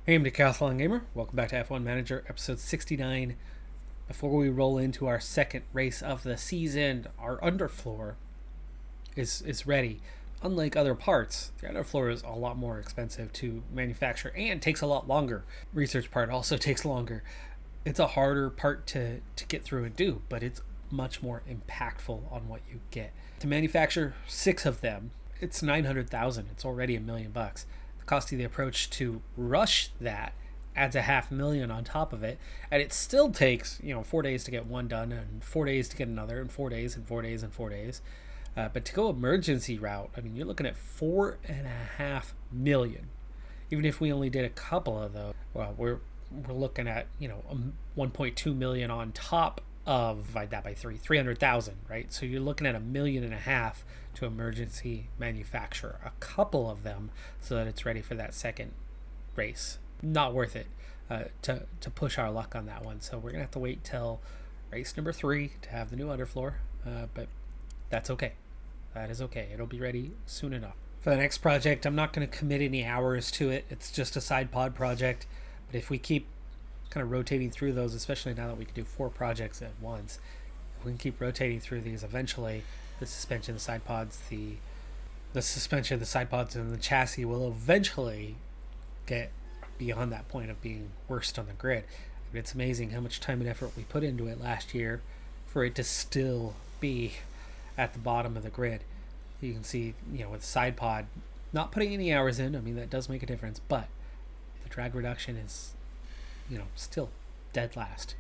Hey, I'm Decathlon Gamer. Welcome back to F1 Manager, episode 69. Before we roll into our second race of the season, our underfloor is ready. Unlike other parts, the underfloor is a lot more expensive to manufacture and takes a lot longer. Research part also takes longer. It's a harder part to get through and do, but it's much more impactful on what you get. To manufacture 6 of them, it's $900,000. It's already $1 million. Cost of the approach to rush that adds $500,000 on top of it, and it still takes 4 days to get one done, and 4 days to get another, and 4 days and 4 days and 4 days. But to go emergency route, I mean, you're looking at $4.5 million. Even if we only did a couple of those, well, we're looking at 1.2 million on top of, divide that by 300,000, right? So you're looking at $1.5 million to emergency manufacture a couple of them so that it's ready for that second race. Not worth it to push our luck on that one. So we're gonna have to wait till race number 3 to have the new underfloor, but that's okay. That is okay. It'll be ready soon enough. For the next project, I'm not going to commit any hours to it. It's just a side pod project, but if we keep kind of rotating through those, especially now that we can do 4 projects at once, if we can keep rotating through these, eventually the suspension, the side pods, the suspension, the side pods, and the chassis will eventually get beyond that point of being worst on the grid. I mean, it's amazing how much time and effort we put into it last year for it to still be at the bottom of the grid. You can see, with side pod, not putting any hours in, I mean, that does make a difference, but the drag reduction is, still dead last.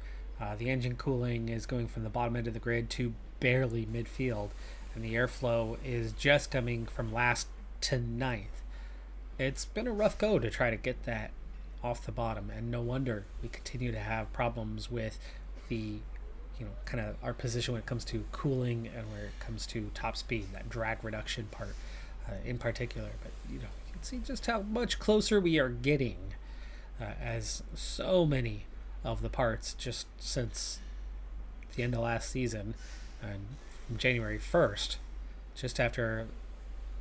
The engine cooling is going from the bottom end of the grid to barely midfield, and the airflow is just coming from last to 9th. It's been a rough go to try to get that off the bottom, and no wonder we continue to have problems with the kind of our position when it comes to cooling and where it comes to top speed, that drag reduction part in particular. But you can see just how much closer we are getting as so many of the parts just since the end of last season, and from January 1st, just after a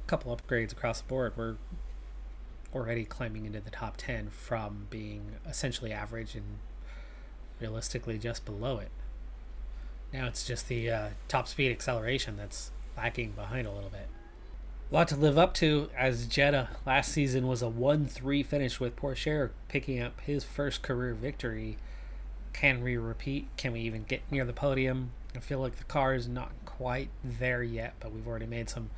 couple upgrades across the board, we're already climbing into the top 10 from being essentially average and realistically just below it. Now it's just the top speed acceleration that's lagging behind a little bit. A lot to live up to, as Jeddah last season was a 1-3 finish with Porsche picking up his first career victory. Can we repeat? Can we even get near the podium? I feel like the car is not quite there yet, but we've already made some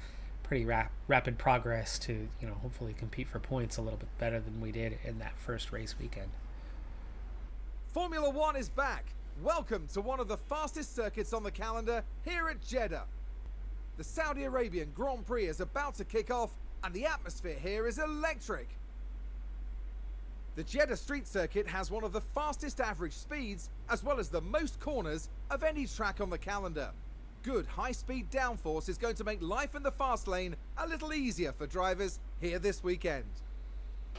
pretty rapid progress to hopefully compete for points a little bit better than we did in that first race weekend. Formula One is back. Welcome to one of the fastest circuits on the calendar here at Jeddah. The Saudi Arabian Grand Prix is about to kick off, and the atmosphere here is electric. The Jeddah Street Circuit has one of the fastest average speeds, as well as the most corners of any track on the calendar. Good high-speed downforce is going to make life in the fast lane a little easier for drivers here this weekend.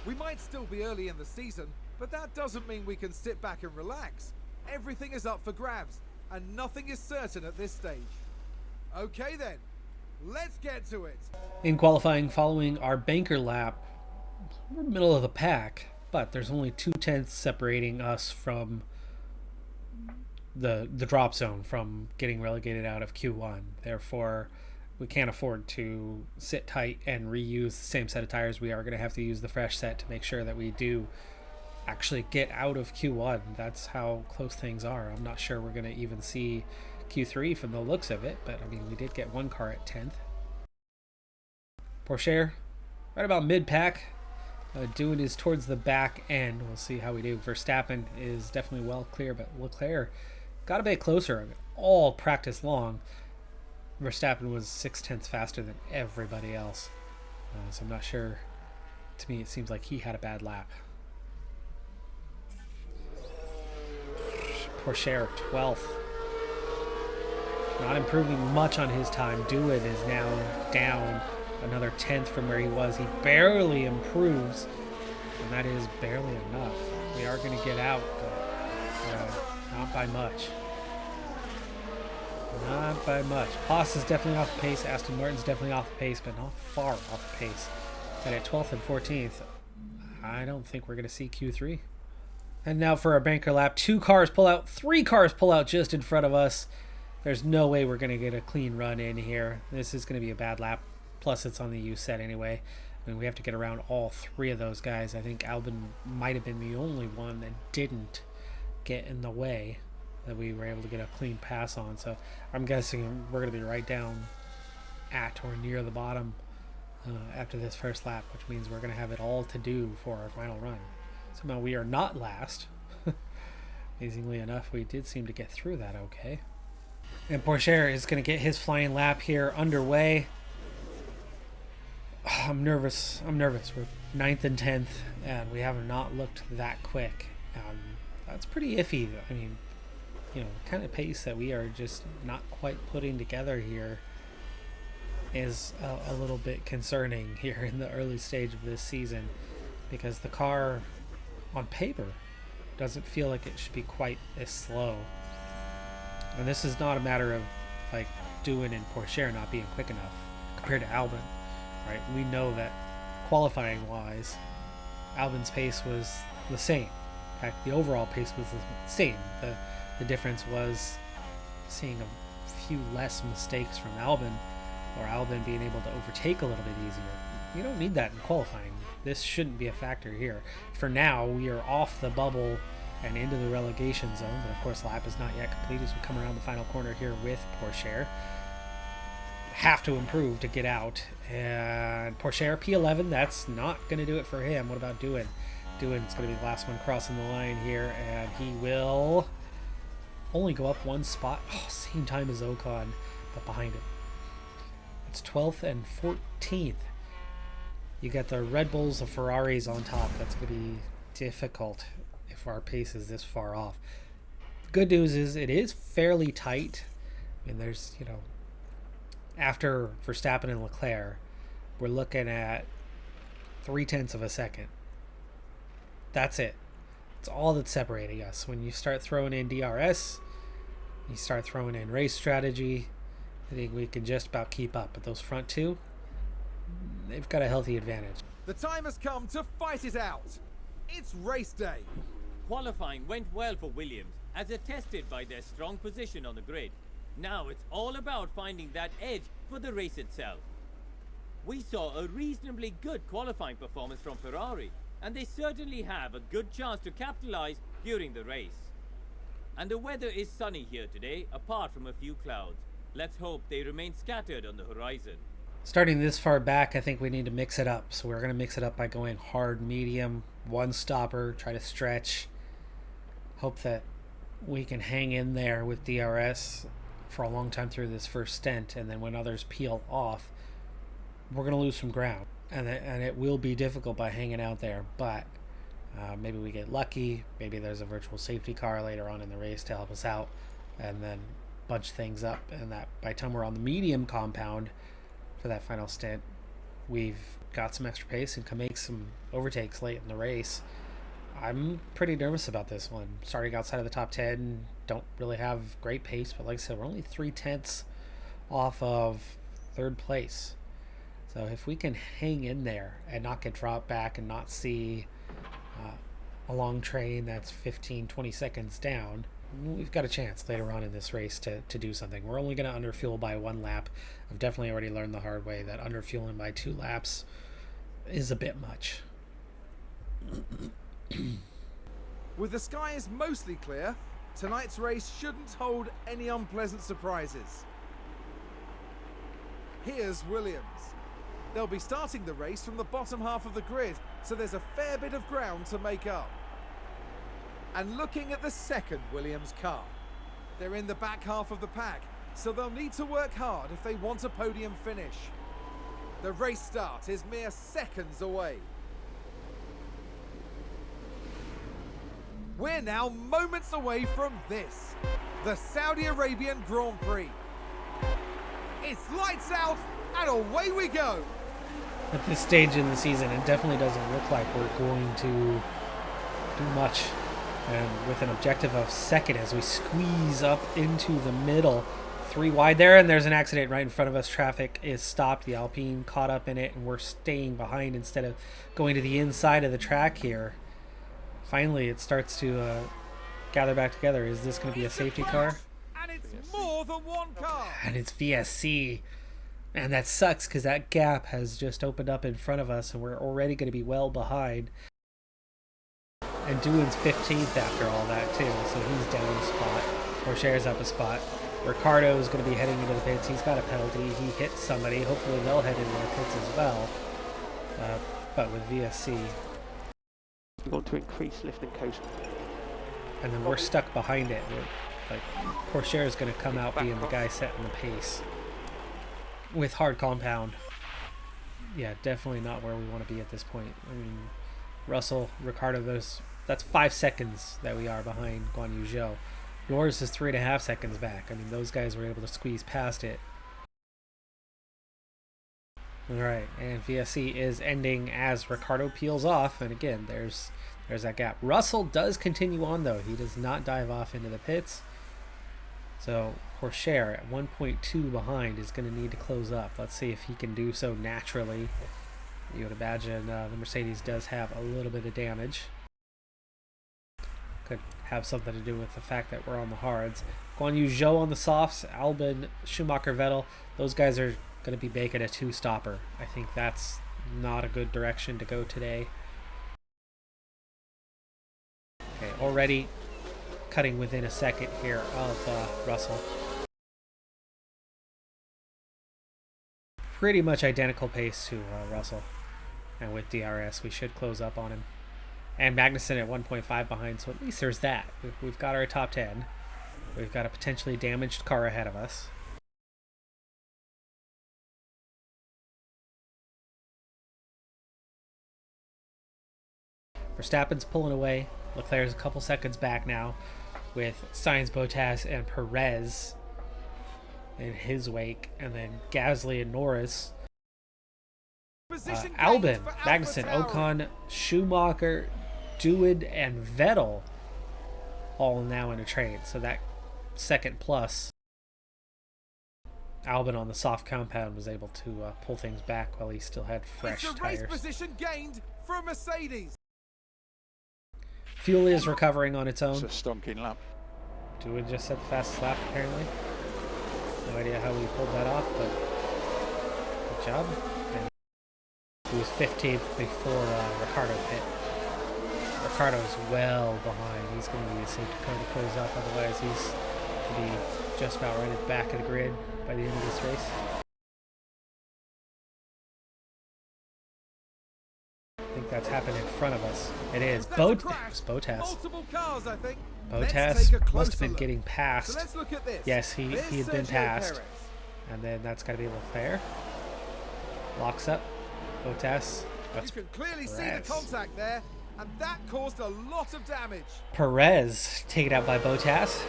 We might still be early in the season, but that doesn't mean we can sit back and relax. Everything is up for grabs, and nothing is certain at this stage. Okay then, let's get to it. In qualifying, following our banker lap, we're middle of the pack, but there's only 0.2 separating us from the drop zone, from getting relegated out of Q1. Therefore, we can't afford to sit tight and reuse the same set of tires. We are going to have to use the fresh set to make sure that we do actually get out of Q1. That's how close things are. I'm not sure we're going to even see Q3 from the looks of it, but I mean, we did get one car at 10th. Porsche right about mid-pack, doing is towards the back end. We'll see how we do. Verstappen is definitely well clear, but Leclerc got a bit closer all practice long. Verstappen was 0.6 faster than everybody else, so I'm not sure. To me, it seems like he had a bad lap. Porsche 12th. Not improving much on his time. Dewitt is now down another 10th from where he was. He barely improves, and that is barely enough. We are going to get out, but not by much. Not by much. Haas is definitely off the pace. Aston Martin's definitely off the pace, but not far off the pace. And at 12th and 14th, I don't think we're going to see Q3. And now for our banker lap. 2 cars pull out, 3 cars pull out just in front of us. There's no way we're going to get a clean run in here. This is going to be a bad lap. Plus, it's on the U set anyway. I mean, we have to get around all 3 of those guys. I think Albin might have been the only one that didn't get in the way that we were able to get a clean pass on. So I'm guessing we're going to be right down at or near the bottom after this first lap, which means we're going to have it all to do for our final run. Somehow we are not last. Amazingly enough, we did seem to get through that okay. And Porsche is going to get his flying lap here underway. I'm nervous. We're 9th and 10th, and we have not looked that quick. That's pretty iffy. I mean, you know, the kind of pace that we are just not quite putting together here is a little bit concerning here in the early stage of this season, because the car on paper doesn't feel like it should be quite as slow. And this is not a matter of like doing and Porsche not being quick enough compared to Albin, right? We know that qualifying wise, Albin's pace was the same. In fact, the overall pace was the same. The difference was seeing a few less mistakes from Albin, or Albin being able to overtake a little bit easier. You don't need that in qualifying. This shouldn't be a factor here. For now, we are off the bubble and into the relegation zone, but of course lap is not yet complete as we come around the final corner here with Porsche. Have to improve to get out. And Porsche P11, that's not going to do it for him. What about Doohan? Doohan's going to be the last one crossing the line here, and he will only go up 1 spot. Oh, same time as Ocon, but behind him. It's 12th and 14th. You got the Red Bulls, the Ferraris on top. That's going to be difficult if our pace is this far off. Good news is it is fairly tight. I mean, there's, you know, after Verstappen and Leclerc, we're looking at 0.3 of a second. That's it. It's all that's separating us. When you start throwing in DRS, you start throwing in race strategy, I think we can just about keep up. But those front 2, they've got a healthy advantage. The time has come to fight it out. It's race day. Qualifying went well for Williams, as attested by their strong position on the grid. Now it's all about finding that edge for the race itself. We saw a reasonably good qualifying performance from Ferrari, and they certainly have a good chance to capitalize during the race. And the weather is sunny here today, apart from a few clouds. Let's hope they remain scattered on the horizon. Starting this far back, I think we need to mix it up. So we're going to mix it up by going hard, medium, 1 stopper, try to stretch. Hope that we can hang in there with DRS for a long time through this first stint. And then when others peel off, we're going to lose some ground. And it will be difficult by hanging out there. But maybe we get lucky. Maybe there's a virtual safety car later on in the race to help us out. And then bunch things up. And that by the time we're on the medium compound for that final stint, we've got some extra pace and can make some overtakes late in the race. I'm pretty nervous about this one. Starting outside of the top 10, don't really have great pace, but like I said, we're only 0.3 off of 3rd place. So if we can hang in there and not get dropped back and not see a long train that's 15-20 seconds down, we've got a chance later on in this race to do something. We're only going to underfuel by 1 lap. I've definitely already learned the hard way that underfueling by 2 laps is a bit much. With the skies mostly clear, tonight's race shouldn't hold any unpleasant surprises. Here's Williams. They'll be starting the race from the bottom half of the grid, so there's a fair bit of ground to make up. And looking at the second Williams car, they're in the back half of the pack, so they'll need to work hard if they want a podium finish. The race start is mere seconds away. We're now moments away from this, the Saudi Arabian Grand Prix. It's lights out and away we go. At this stage in the season, it definitely doesn't look like we're going to do much. And with an objective of second as we squeeze up into the middle, 3 wide there, and there's an accident right in front of us. Traffic is stopped. The Alpine caught up in it, and we're staying behind instead of going to the inside of the track here. Finally, it starts to gather back together. Is this going to be a safety car? And it's more than one car. And it's VSC. And that sucks because that gap has just opened up in front of us, and we're already going to be well behind. And Doohan's 15th after all that, too, so he's down a spot. Corsair's up a spot. Ricardo is going to be heading into the pits. He's got a penalty. He hit somebody. Hopefully they'll head into the pits as well. But with VSC. We want to increase lift and coast. And then we're stuck behind it. Corsair is going to come out being the guy setting the pace. With hard compound. Yeah, definitely not where we want to be at this point. I mean, Russell, Ricardo, that's 5 seconds that we are behind Guan Yu Zhou. Yours is 3.5 seconds back. I mean, those guys were able to squeeze past it. Alright, and VSC is ending as Ricardo peels off, and again, there's that gap. Russell does continue on, though. He does not dive off into the pits. So, Corsair at 1.2 behind is going to need to close up. Let's see if he can do so naturally. You would imagine the Mercedes does have a little bit of damage. Could have something to do with the fact that we're on the hards. Guan Yu Zhou on the softs, Albon, Schumacher, Vettel. Those guys are going to be making a 2-stopper. I think that's not a good direction to go today. Okay, already cutting within a second here of Russell. Pretty much identical pace to Russell. And with DRS, we should close up on him. And Magnussen at 1.5 behind, so at least there's that. We've got our top 10. We've got a potentially damaged car ahead of us. Verstappen's pulling away. Leclerc's a couple seconds back now with Sainz, Bottas, and Perez in his wake. And then Gasly and Norris. Albon, Magnussen, Ocon, Schumacher, Doohan, and Vettel all now in a trade. So that second plus, Albon on the soft compound was able to pull things back while he still had fresh tires. Race position gained for Mercedes. Fuel is recovering on its own. It's a stonking lap. Doohan just set the fastest lap apparently. No idea how he pulled that off, but good job. And he was 15th before Ricardo pit. Ricardo's well behind. He's going to need a safety car to close up, otherwise he's going to be just about right at the back of the grid by the end of this race. I think that's happened in front of us. It is. Bottas. Multiple cars, I think. Bottas must have been getting passed. So let's look at this. Yes, he had been passed. Perez. And then that's got to be Leclerc. Locks up. Bottas. That's You can clearly see the Perez. contact there, and that caused a lot of damage. Perez taken out by Bottas.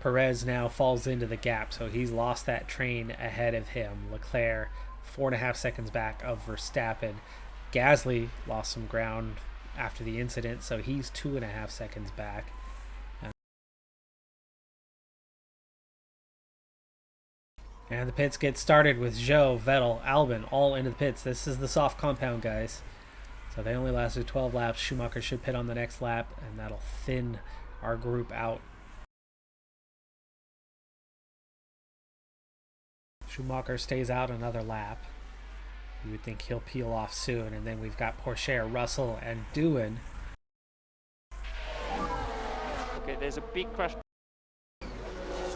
Perez now falls into the gap, so he's lost that train ahead of him. Leclerc 4.5 seconds back of Verstappen. Gasly lost some ground after the incident, so he's 2.5 seconds back. And the pits get started with Zhou, Vettel, Albon all into the pits. This is the soft compound, guys. So they only lasted 12 laps. Schumacher should pit on the next lap, and that'll thin our group out. Schumacher stays out another lap. You would think he'll peel off soon. And then we've got Corsair, Russell, and Doohan. Okay, there's a big crash.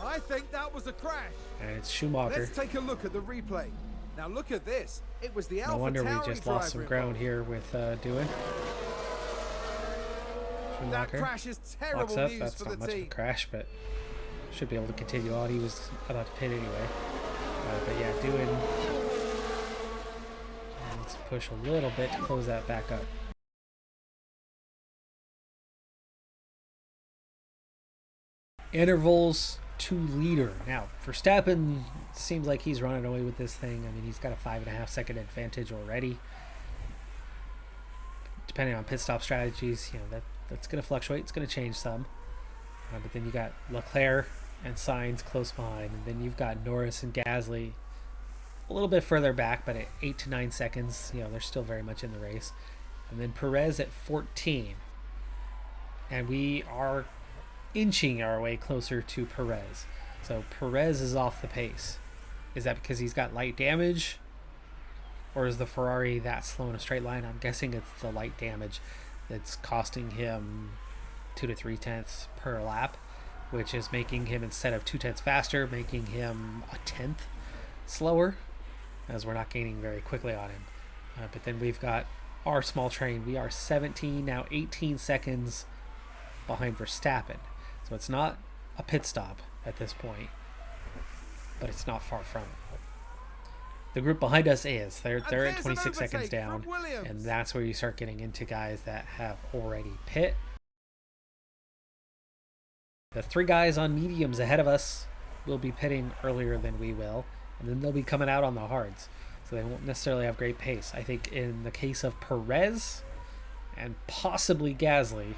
I think that was a crash. And it's Schumacher. Let's take a look at the replay. Now look at this. It was the No wonder we AlphaTauri just lost some driver ground involved. here with Doohan. That Schumacher crash is locks terrible up. news That's for not the much of a team. crash, but should be able to continue on. He was about to pit anyway. But yeah, Doohan needs to push a little bit to close that back up. Intervals to leader. Now, Verstappen seems like he's running away with this thing. I mean, he's got a 5.5 second advantage already. Depending on pit stop strategies, you know, That's going to fluctuate. It's going to change some. But then you got Leclerc and Sainz close behind. And then you've got Norris and Gasly a little bit further back, but at 8 to 9 seconds, you know, they're still very much in the race. And then Perez at 14. And we are inching our way closer to Perez. So Perez is off the pace. Is that because he's got light damage? Or is the Ferrari that slow in a straight line? I'm guessing it's the light damage that's costing him 2 to 3 tenths per lap, which is making him, instead of 2 tenths faster, making him a tenth slower, as we're not gaining very quickly on him. But then we've got our small train. We are 17, now 18 seconds behind Verstappen. So it's not a pit stop at this point, but it's not far from it. The group behind us is. They're at 26 seconds down, and that's where you start getting into guys that have already pit. The 3 guys on mediums ahead of us will be pitting earlier than we will, and then they'll be coming out on the hards. So they won't necessarily have great pace. I think in the case of Perez and possibly Gasly,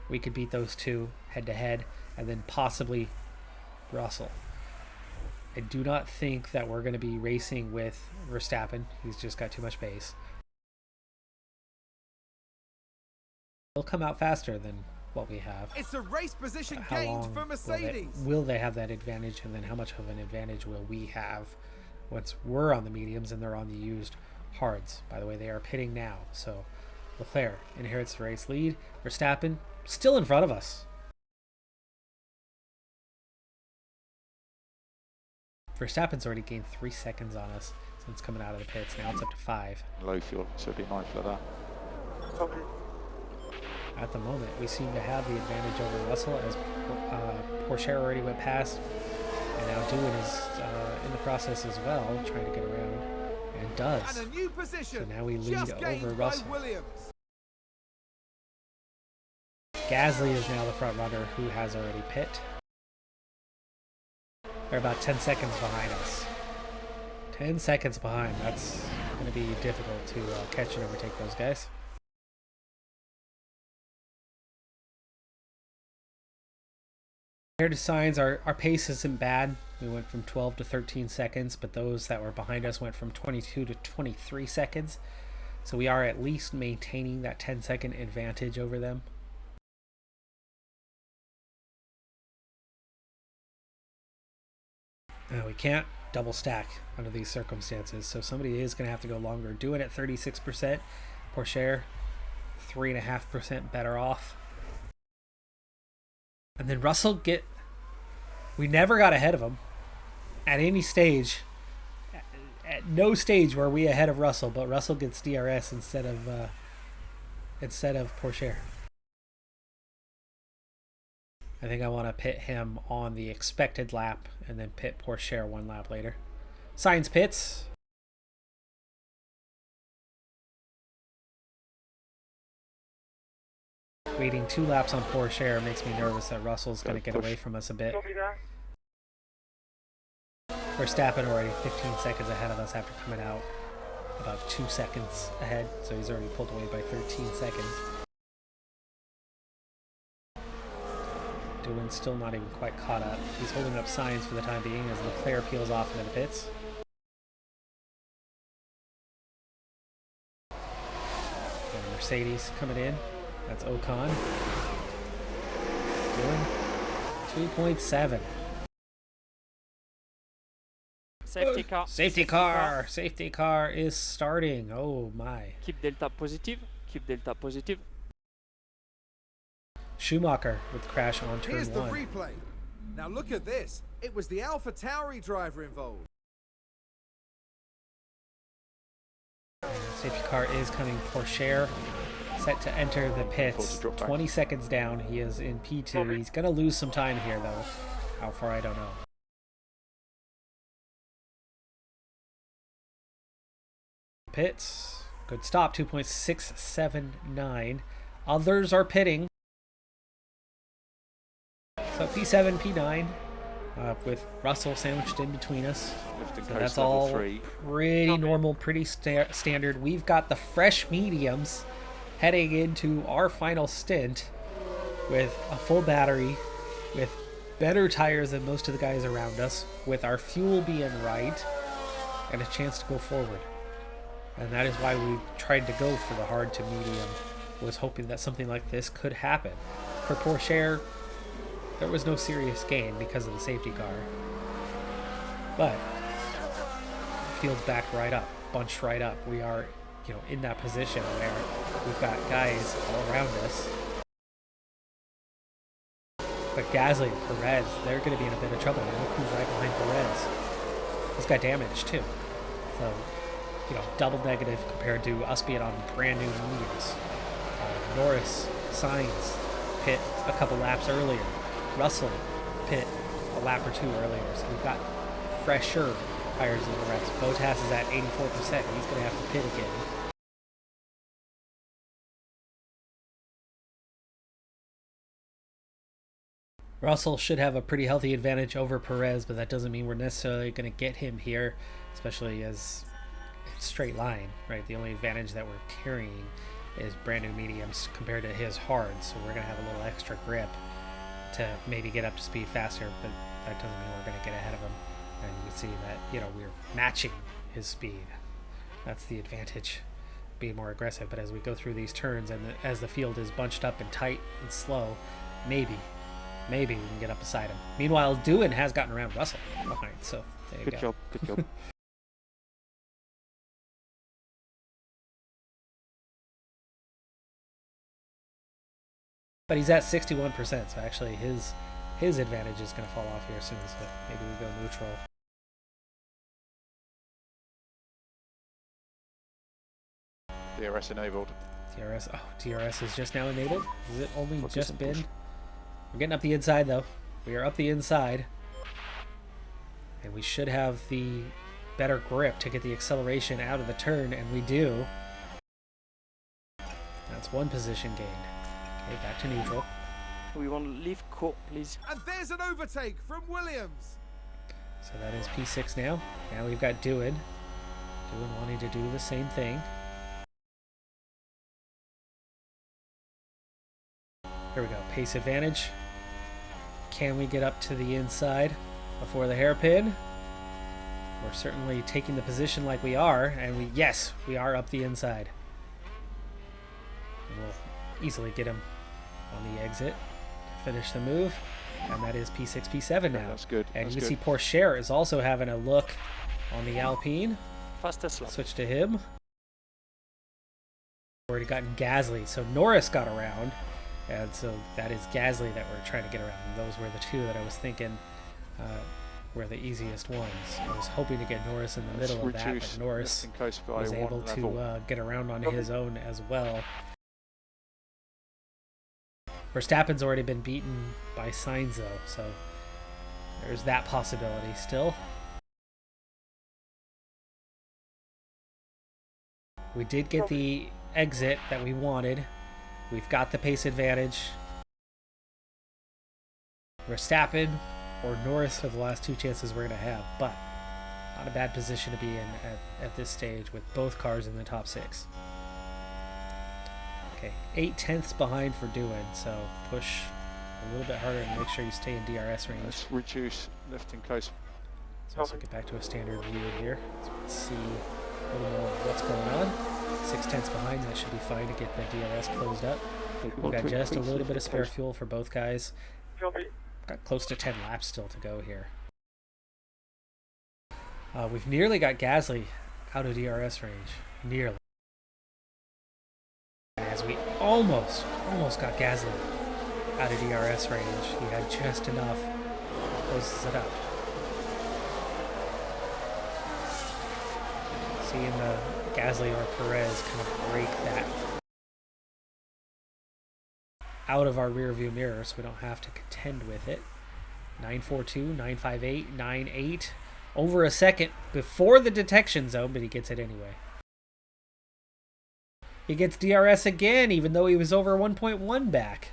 we could beat those 2 head-to-head, and then possibly Russell. I do not think that we're going to be racing with Verstappen. He's just got too much pace. He'll come out faster than what we have. It's a race position How gained long for Mercedes. will they have that advantage, and then how much of an advantage will we have once we're on the mediums and they're on the used hards? By the way, they are pitting now, so Leclerc inherits the race lead. Verstappen still in front of us. Verstappen's already gained 3 seconds on us since coming out of the pits. Now it's up to 5. Low fuel, so be mindful of that. At the moment, we seem to have the advantage over Russell, as Porsche already went past, and now Doohan is in the process as well, trying to get around, and does. And a new position. So now we lead just over gained Russell. by Williams. Gasly is now the front runner, who has already pit. They're about 10 seconds behind us. 10 seconds behind. That's going to be difficult to catch and overtake those guys. Compared to Sainz, our pace isn't bad. We went from 12 to 13 seconds, but those that were behind us went from 22 to 23 seconds. So we are at least maintaining that 10-second advantage over them. We can't double stack under these circumstances, so somebody is going to have to go longer. Do it at 36%. Porsche, 3.5% better off. And then Russell we never got ahead of him at any stage. At no stage were we ahead of Russell, but Russell gets DRS instead of Porsche. I think I want to pit him on the expected lap and then pit Porsche 1 lap later. Sainz pits. Waiting 2 laps on Porsche makes me nervous that Russell's going to get away from us a bit. Verstappen already 15 seconds ahead of us after coming out about 2 seconds ahead, so he's already pulled away by 13 seconds. Doohan's still not even quite caught up. He's holding up Sainz for the time being as Leclerc peels off into the pits. And Mercedes coming in. That's Ocon. Doohan 2.7. Safety car. Safety car. Safety car is starting. Oh my. Keep delta positive. Keep delta positive. Schumacher with the crash on turn Here's the 1. replay. Now look at this. It was the AlphaTauri driver involved. Safety car is coming. Porsche set to enter the pits. 20 seconds down. He is in P2. He's going to lose some time here, though. How far, I don't know. Pits. Good stop. 2.679. Others are pitting. So P7, P9, with Russell sandwiched in between us. So that's all pretty normal, pretty standard. We've got the fresh mediums heading into our final stint with a full battery, with better tires than most of the guys around us, with our fuel being right, and a chance to go forward. And that is why we tried to go for the hard to medium, was hoping that something like this could happen. For Porsche, there was no serious gain because of the safety car. But the field's backed right up, bunched right up. We are, in that position where we've got guys all around us. But Gasly and Perez, they're going to be in a bit of trouble. And look who's right behind Perez. He's got damage too. So, double negative compared to us being on brand new mediums. Norris, Sainz, pit a couple laps earlier. Russell, pit a lap or two earlier. So we've got fresher tires than the rest. Bottas is at 84%. He's going to have to pit again. Russell should have a pretty healthy advantage over Perez, but that doesn't mean we're necessarily going to get him here, especially as it's straight line, right? The only advantage that we're carrying is brand new mediums compared to his hards, so we're going to have a little extra grip to maybe get up to speed faster, but that doesn't mean we're going to get ahead of him. And you can see that, we're matching his speed. That's the advantage, being more aggressive. But as we go through these turns and as the field is bunched up and tight and slow, maybe we can get up beside him. Meanwhile, Doohan has gotten around Russell behind, so there you go. Good job. But he's at 61%, so actually his advantage is going to fall off here soon, so maybe we go neutral. DRS enabled. DRS is just now enabled? Has it only just been? We're getting up the inside, though. We are up the inside. And we should have the better grip to get the acceleration out of the turn, and we do. That's one position gained. Okay, back to neutral. We want to leave court, please. And there's an overtake from Williams. So that is P6 now. Now we've got Doohan. Doohan wanting to do the same thing. Here we go. Pace advantage. Can we get up to the inside before the hairpin? We're certainly taking the position like we are, and yes, we are up the inside. And we'll easily get him on the exit to finish the move, and that is P6, P7 now. That's good. And That's you can good. see Porsche is also having a look on the Alpine. Fastest lap. Switch to him. Already gotten Gasly, so Norris got around, and so that is Gasly that we're trying to get around. And those were the two that I was thinking were the easiest ones. I was hoping to get Norris in the middle of that, but Norris was able to get around on his own as well. Verstappen's already been beaten by Sainz though, so there's that possibility still. We did get the exit that we wanted. We've got the pace advantage. Verstappen or Norris are the last two chances we're going to have, but not a bad position to be in at this stage with both cars in the top six. Okay, 8/10ths behind for Doohan, so push a little bit harder and make sure you stay in DRS range. Let's reduce left and coast. Let's also get back to a standard view here. So let's see a little more of what's going on. 6/10ths behind, that should be fine to get the DRS closed up. We've got just a little bit of spare fuel for both guys. Got close to 10 laps still to go here. We've nearly got Gasly out of DRS range. Nearly. As we almost got Gasly out of DRS range. He had just enough. Closes it up. Seeing the Gasly or Perez kind of break that out of our rear view mirror so we don't have to contend with it. 942, 958, 98. Over a second before the detection zone, but he gets it anyway. He gets DRS again, even though he was over 1.1 back.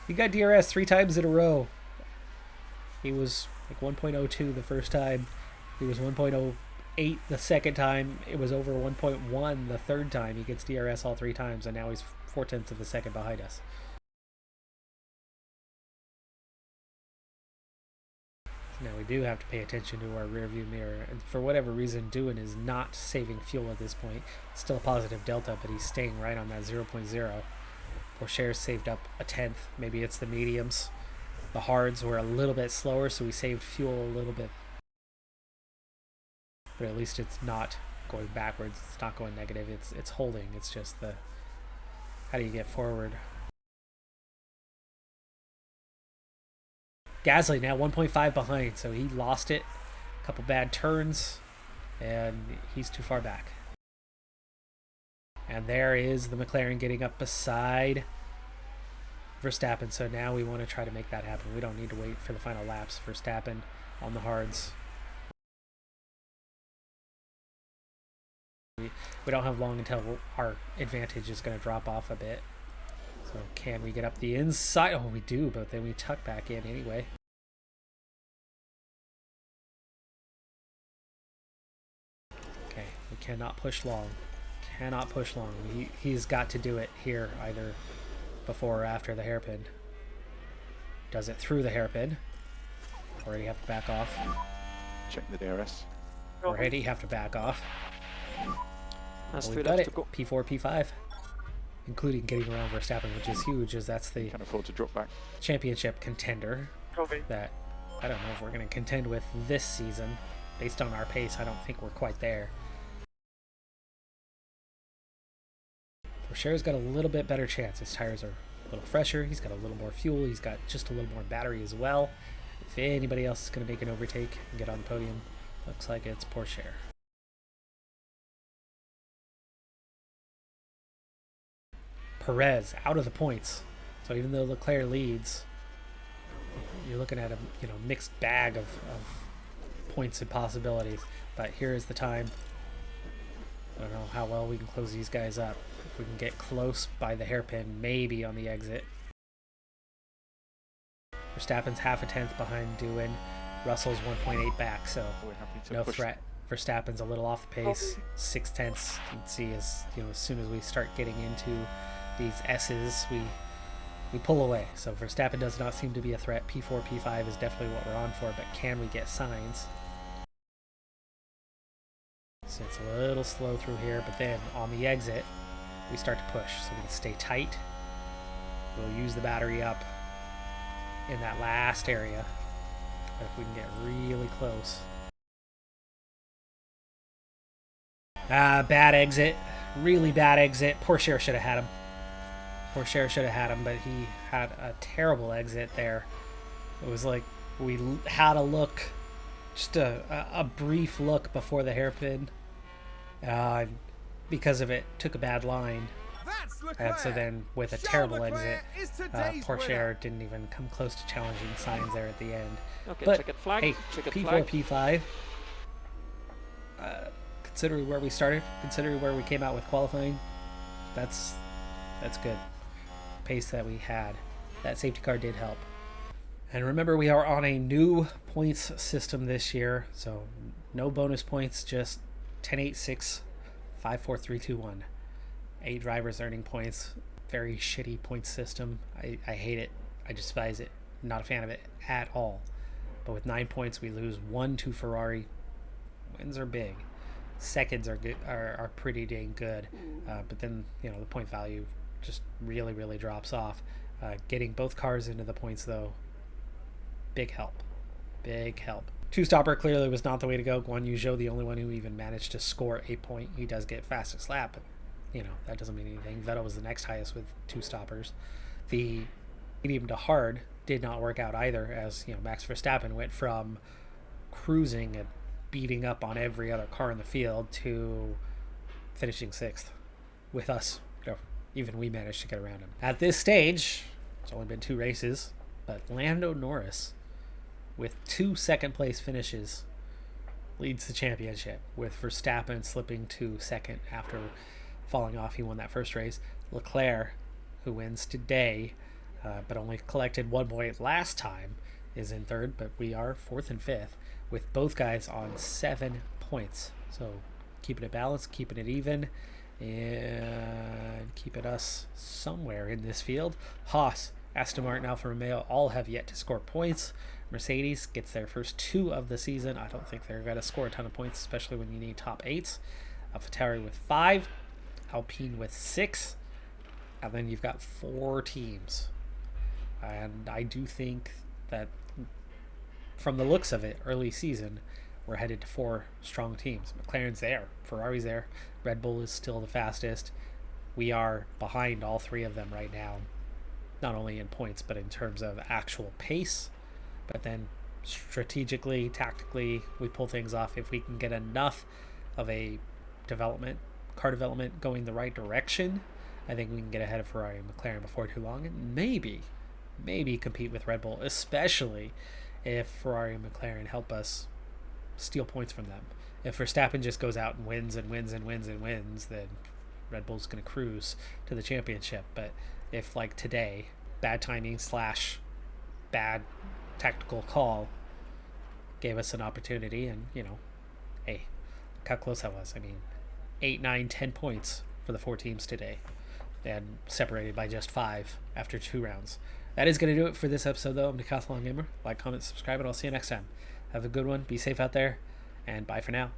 He got DRS 3 times in a row. He was like 1.02 the first time. He was 1.0 1.8 the second time. It was over 1.1 the third time. He gets DRS all 3 times, and now he's 0.4 of a second behind us. Now we do have to pay attention to our rear view mirror, and for whatever reason Doohan is not saving fuel at this point. Still a positive delta, but he's staying right on that 0.0. Pourchaire's saved up 1/10. Maybe it's the mediums. The hards were a little bit slower, so we saved fuel a little bit, but at least it's not going backwards, it's not going negative, it's holding. It's just the how do you get forward. Gasly now 1.5 behind, so he lost it. A couple bad turns, and he's too far back. And there is the McLaren getting up beside Verstappen, so now we want to try to make that happen. We don't need to wait for the final laps. Verstappen on the hards. We don't have long until our advantage is going to drop off a bit. So can we get up the inside? Oh, we do, but then we tuck back in anyway. Okay, we cannot push long. Cannot push long. He's got to do it here, either before or after the hairpin. Does it through the hairpin. Already have to back off. Check the DRS. Already have to back off. That's Well, we got it. P4, P5. Including getting around Verstappen, which is huge, as that's the Can't afford to drop back. championship contender that I don't know if we're going to contend with this season. Based on our pace, I don't think we're quite there. Pourchaire's got a little bit better chance. His tires are a little fresher. He's got a little more fuel. He's got just a little more battery as well. If anybody else is going to make an overtake and get on the podium, looks like it's Pourchaire. Perez out of the points. So even though Leclerc leads, you're looking at a mixed bag of points and possibilities. But here is the time. I don't know how well we can close these guys up. If we can get close by the hairpin, maybe on the exit. Verstappen's 0.5 behind Doohan. Russell's 1.8 back, so We're happy to no push. threat. Verstappen's a little off the pace. 0.6. You can see as soon as we start getting into these S's, we pull away. So Verstappen does not seem to be a threat. P4, P5 is definitely what we're on for, but can we get signs? So it's a little slow through here, but then on the exit, we start to push. So we can stay tight. We'll use the battery up in that last area. But if we can get really close. Bad exit. Really bad exit. Pourchaire should have had him. Pourchaire should have had him, but he had a terrible exit there. It was like we had a look, just a brief look before the hairpin. Because of it, took a bad line. And so then with a terrible exit, Pourchaire didn't even come close to challenging signs there at the end. Okay, But checkered flag. hey, Checkered P4, flag. P5. Considering where we started, considering where we came out with qualifying, that's good. Pace that we had. That safety car did help. And remember, we are on a new points system this year, so no bonus points, just 10, 8, 6, 5, 4, 3, 2, 1. 8 drivers earning points. Very shitty points system. I hate it. I despise it. Not a fan of it at all. But with 9 points, we lose 1 to Ferrari. Wins are big. Seconds are good, are pretty dang good. But then the point value just really drops off. Getting both cars into the points though, big help. Two-stopper clearly was not the way to go. Guan Yu Zhou, the only one who even managed to score a point. He does get fastest lap, but that doesn't mean anything. Vettel was the next highest with 2 stoppers. The medium to hard did not work out either, as Max Verstappen went from cruising and beating up on every other car in the field to finishing 6th. With us, even we managed to get around him. At this stage, it's only been 2 races, but Lando Norris, with 2 second-place finishes, leads the championship, with Verstappen slipping to 2nd after falling off. He won that first race. Leclerc, who wins today, but only collected 1 point last time, is in 3rd, but we are 4th and 5th, with both guys on 7 points. So keeping it balanced, keeping it even, and keeping us somewhere in this field. Haas, Aston Martin, Alfa Romeo all have yet to score points. Mercedes gets their first 2 of the season. I don't think they're going to score a ton of points, especially when you need top 8s. AlphaTauri with 5, Alpine with 6, and then you've got 4 teams. And I do think that from the looks of it, early season, we're headed to 4 strong teams. McLaren's there, Ferrari's there, Red Bull is still the fastest. We are behind all 3 of them right now, not only in points, but in terms of actual pace. But then strategically, tactically, we pull things off. If we can get enough of a car development going the right direction, I think we can get ahead of Ferrari and McLaren before too long, and maybe compete with Red Bull, especially if Ferrari and McLaren help us steal points from them. If Verstappen just goes out and wins, then Red Bull's going to cruise to the championship. But if, like today, bad timing / bad tactical call gave us an opportunity, and hey, look how close that was. I mean, 8, 9, 10 points for the 4 teams today, and separated by just 5 after 2 rounds. That is going to do it for this episode, though. I'm Decathlon Gamer. Like, comment, subscribe, and I'll see you next time. Have a good one. Be safe out there, and bye for now.